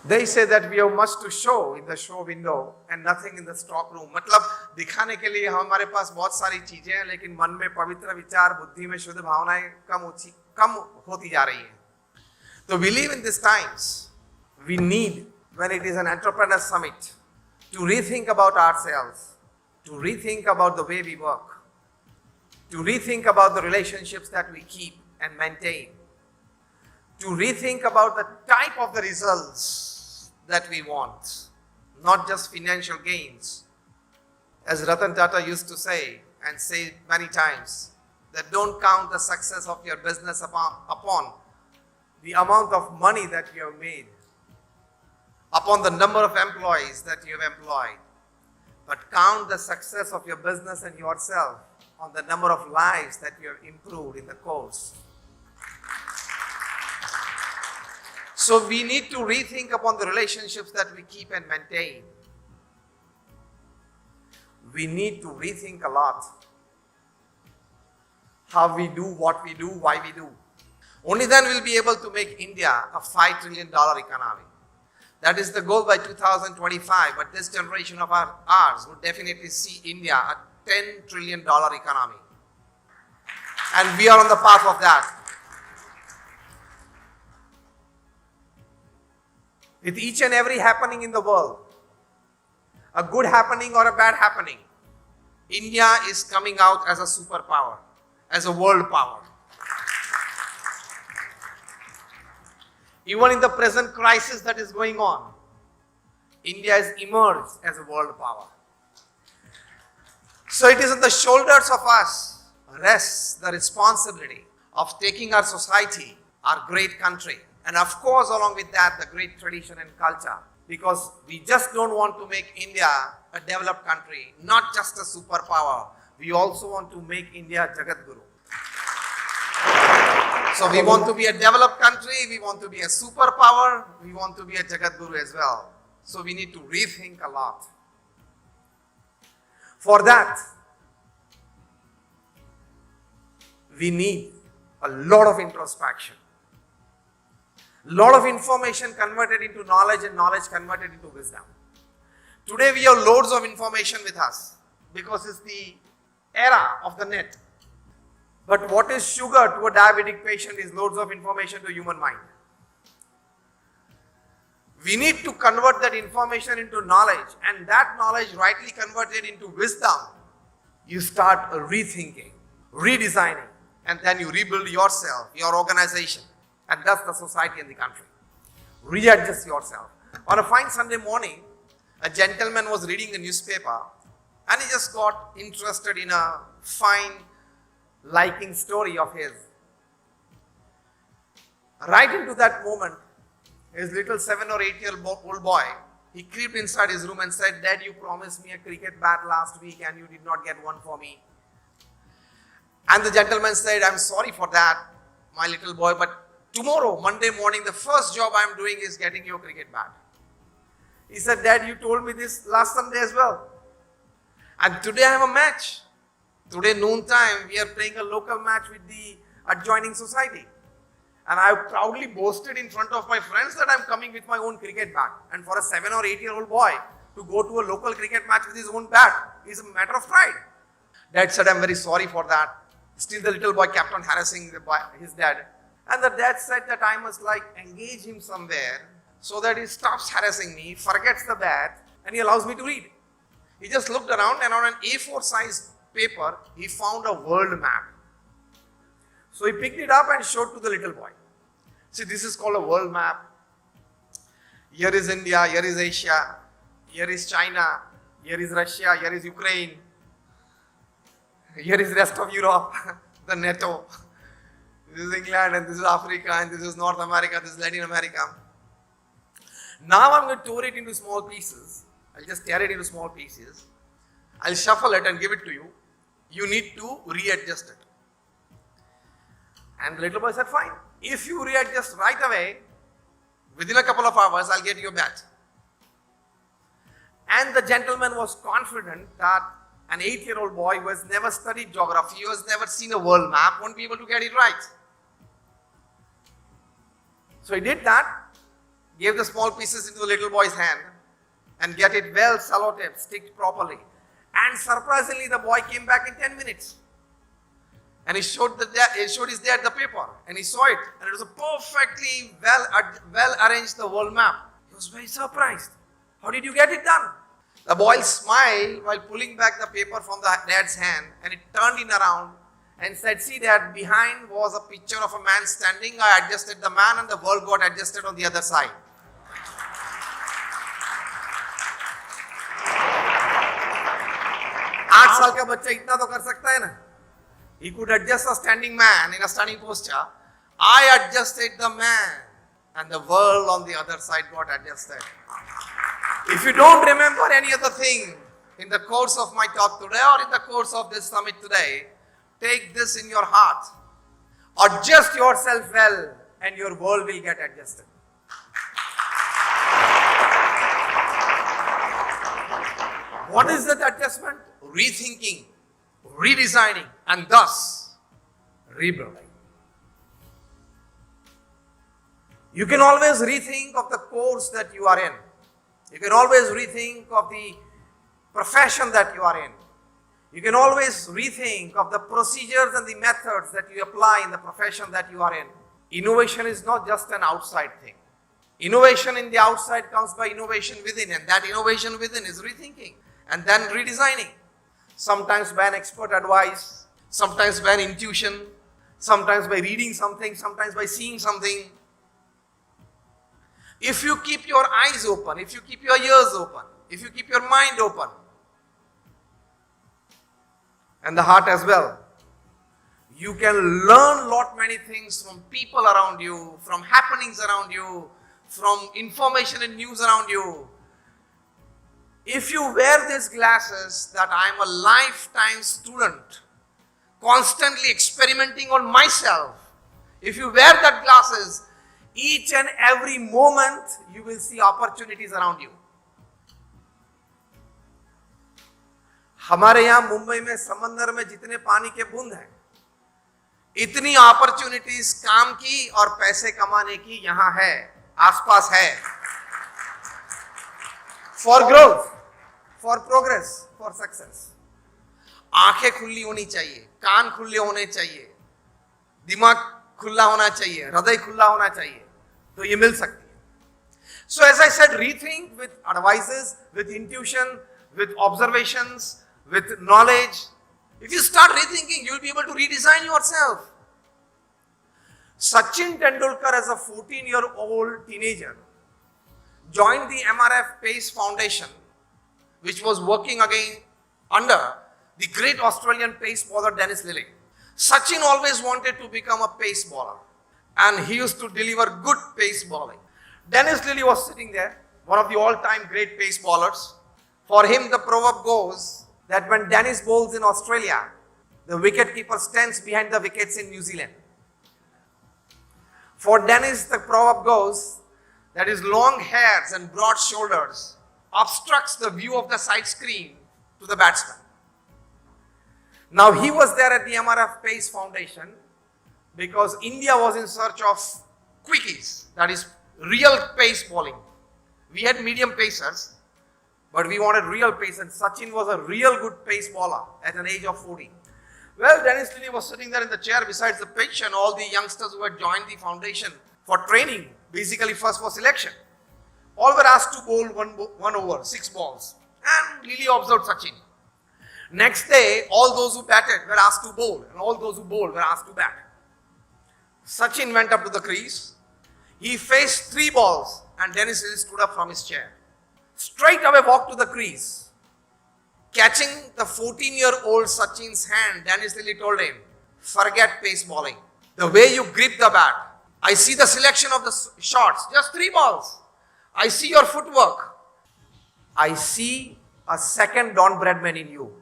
They say that we have much to show in the show window and nothing in the stock room. मतलब दिखाने के लिए हमारे पास बहुत सारी चीजें हैं, लेकिन मन में पवित्र विचार, बुद्धि में शुद्ध भावनाएं कम होती जा रही हैं. So we live in these times. We need, when it is an entrepreneur summit, to rethink about ourselves, to rethink about the way we work, to rethink about the relationships that we keep and maintain, to rethink about the type of the results that we want, not just financial gains. As Ratan Tata used to say, and say many times, that don't count the success of your business upon the amount of money that you have made, upon the number of employees that you have employed, but count the success of your business and yourself on the number of lives that you have improved in the course. So we need to rethink upon the relationships that we keep and maintain. We need to rethink a lot how we do, what we do, why we do. Only then we'll be able to make India a $5 trillion economy. That is the goal by 2025, but this generation of ours would definitely see India a $10 trillion economy. And we are on the path of that. With each and every happening in the world, a good happening or a bad happening, India is coming out as a superpower, as a world power. Even in the present crisis that is going on, India has emerged as a world power. So it is on the shoulders of us rests the responsibility of taking our society, our great country, and of course along with that the great tradition and culture, because we just don't want to make India a developed country, not just a superpower. We also want to make India Jagat Guru. So we want to be a developed country, we want to be a superpower, we want to be a Jagat Guru as well. So we need to rethink a lot. For that, we need a lot of introspection. Lot of information converted into knowledge and knowledge converted into wisdom. Today we have loads of information with us because it's the era of the net. But what is sugar to a diabetic patient is loads of information to human mind. We need to convert that information into knowledge, and that knowledge rightly converted into wisdom. You start rethinking, redesigning, and then you rebuild yourself, your organization, and thus the society and the country. Readjust yourself. On a fine Sunday morning, a gentleman was reading the newspaper and he just got interested in a fine liking story of his. Right into that moment, his little 7 or 8-year-old boy, he crept inside his room and said, "Dad, you promised me a cricket bat last week and you did not get one for me." And the gentleman said, "I'm sorry for that, my little boy, but tomorrow, Monday morning, the first job I'm doing is getting you a cricket bat." He said, "Dad, you told me this last Sunday as well. And today I have a match. Today noontime, we are playing a local match with the adjoining society. And I proudly boasted in front of my friends that I'm coming with my own cricket bat. And for a 7 or 8-year-old boy to go to a local cricket match with his own bat is a matter of pride." Dad said, "I'm very sorry for that." Still the little boy kept on harassing his dad. And the dad said that I must engage him somewhere so that he stops harassing me, forgets the bat, and he allows me to read. He just looked around and on an A4 size paper, he found a world map. So he picked it up and showed to the little boy. See, this is called a world map. Here is India, here is Asia, here is China, here is Russia, here is Ukraine, here is rest of Europe, the NATO. This is England, and this is Africa, and this is North America, this is Latin America. Now I'm going to tear it into small pieces. I'll just tear it into small pieces. I'll shuffle it and give it to you. You need to readjust it. And the little boy said, "Fine. If you readjust right away, within a couple of hours, I'll get you a bat." And the gentleman was confident that an 8-year-old boy who has never studied geography, who has never seen a world map, won't be able to get it right. So he did that. gave the small pieces into the little boy's hand and get it well sellotaped, sticked properly. And surprisingly, the boy came back in 10 minutes. And he showed his dad the paper, and he saw it, and it was a perfectly well arranged the world map. He was very surprised. How did you get it done? The boy smiled while pulling back the paper from the dad's hand, and it turned in around and said, "See, Dad, behind was a picture of a man standing. I adjusted the man, and the world got adjusted on the other side." आठ साल का बच्चा इतना तो कर सकता है ना? He could adjust a standing man in a standing posture. I adjusted the man, and the world on the other side got adjusted. If you don't remember any other thing in the course of my talk today or in the course of this summit today, take this in your heart. Adjust yourself well, and your world will get adjusted. What is that adjustment? Rethinking, redesigning, and thus rebuilding. You can always rethink of the course that you are in. You can always rethink of the profession that you are in. You can always rethink of the procedures and the methods that you apply in the profession that you are in. Innovation is not just an outside thing. Innovation in the outside comes by innovation within, and that innovation within is rethinking and then redesigning. Sometimes by an expert advice, sometimes by an intuition, sometimes by reading something, sometimes by seeing something. If you keep your eyes open, if you keep your ears open, if you keep your mind open, and the heart as well, you can learn lot many things from people around you, from happenings around you, from information and news around you. If you wear these glasses that I am a lifetime student, constantly experimenting on myself, if you wear that glasses, each and every moment you will see opportunities around you. हमारे यहाँ मुंबई में समंदर में जितने पानी के बूंद हैं, इतनी अपॉर्चुनिटीज काम की और पैसे कमाने की यहाँ है, आसपास है. For growth, for progress, for success. आंखें खुली होनी चाहिए, कान खुले होने चाहिए, दिमाग खुला होना चाहिए, हृदय खुला होना चाहिए, तो ये मिल सकती है. So as I said, rethink with advices, with intuition, with observations, with knowledge. If you start rethinking, you will be able to redesign yourself. Sachin Tendulkar, as a 14-year-old teenager, joined the MRF PACE Foundation, which was working again under the great Australian pace bowler Dennis Lillee. Sachin always wanted to become a pace bowler, and he used to deliver good pace bowling. Dennis Lillee was sitting there, one of the all-time great pace bowlers. For him, the proverb goes that when Dennis bowls in Australia, the wicketkeeper stands behind the wickets in New Zealand. For Dennis, the proverb goes that his long hairs and broad shoulders obstructs the view of the side screen to the batsman. Now he was there at the MRF PACE Foundation because India was in search of quickies, that is real pace bowling. We had medium pacers, but we wanted real pace, and Sachin was a real good pace bowler at an age of 40. Well, Dennis Lillee was sitting there in the chair besides the pitch, and all the youngsters who had joined the foundation for training, basically first for selection, all were asked to bowl one over, 6 balls. And Lillee observed Sachin. Next day, all those who batted were asked to bowl, and all those who bowled were asked to bat. Sachin went up to the crease. He faced 3 balls, and Dennis Lillee stood up from his chair. Straight away walked to the crease. Catching the 14-year-old Sachin's hand, Dennis Lillee told him, "Forget pace bowling. The way you grip the bat, I see the selection of the shots, just 3 balls. I see your footwork. I see a second Don Bradman in you.